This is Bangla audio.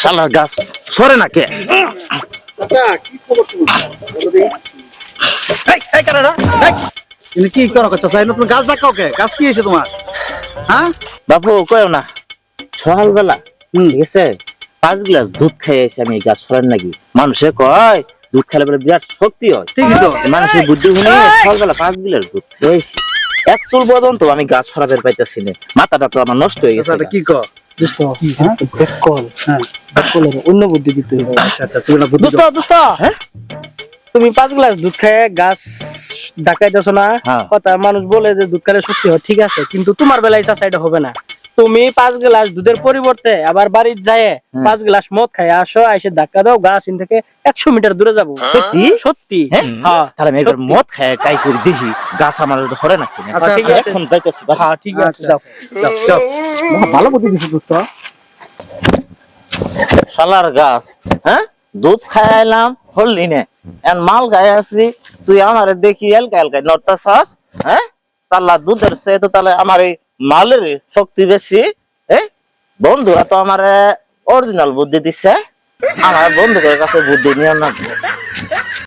শালার গাছ সরে না কে? এই কারারা, এই কি করো চাচা? তুমি গাছ দেখাও কে? গাছ কি হয়েছে তোমার? হ্যাঁ বাপু কয়ও না, সকালবেলা ঠিক আছে 5 গ্লাস দুধ খাই আইছি আমি, এই গাছ সরেন নাকি? মানুষে কয় দুধ খেলে বলে বিরাট শক্তি হয়, ঠিকই তো। মানুষের বুদ্ধি শুনে সকালবেলা 5 গ্লাস দুধ খাইছি। এক চুল পর্যন্ত আমি গাছ সরাতে পাইতেছি না, মাথাটা তো আমার নষ্ট হয়ে গেছে। কি কর অন্য বুদ্ধি দিতে হবে। আচ্ছা আচ্ছা, তুমি না বুদ্ধি দোস্ত দোস্ত, হ্যাঁ তুমি 5 গ্লাস দুধ খেয়ে গাছ ডাকাইতেছ না? হ্যাঁ। কথা মানুষ বলে যে দুধ খেলে শক্তি হয়, ঠিক আছে, কিন্তু তোমার বেলায় চাচা এটা হবে না। তুমি 5 গ্লাস দুধের পরিবর্তে আবার বাড়ির যায় 5 গ্লাস মদ খাই আসো, এসে ধাক্কা দাও, গাছ ইন থেকে 100 মিটার দূরে যাবো। সত্যি? সত্যি। হ্যাঁ হ্যাঁ, তাহলে আমি একবার মদ খাই ট্রাই করে দেখি গাছ আমার ধরে নাকি। আচ্ছা, ঠিক আছে। এখন যাইতেছি। হ্যাঁ ঠিক আছে, আচ্ছা। যাও। যাও যাও। ভালো বুদ্ধি দিছো দোস্ত। শালার গাছ, হ্যাঁ দুধ খাইলাম হললি নে, এন মাল গায়ে আছি, তুই আমার দেখি এলকা এলকায় নড়তা চাস? হ্যাঁ চাল্লা দুধের চেয়ে তো তাহলে আমার এই মালের শক্তি বেশি। বন্ধুরা তো আমার অরিজিনাল বুদ্ধি দিচ্ছে, আমার বন্ধুদের কাছে বুদ্ধি নিয়ে না।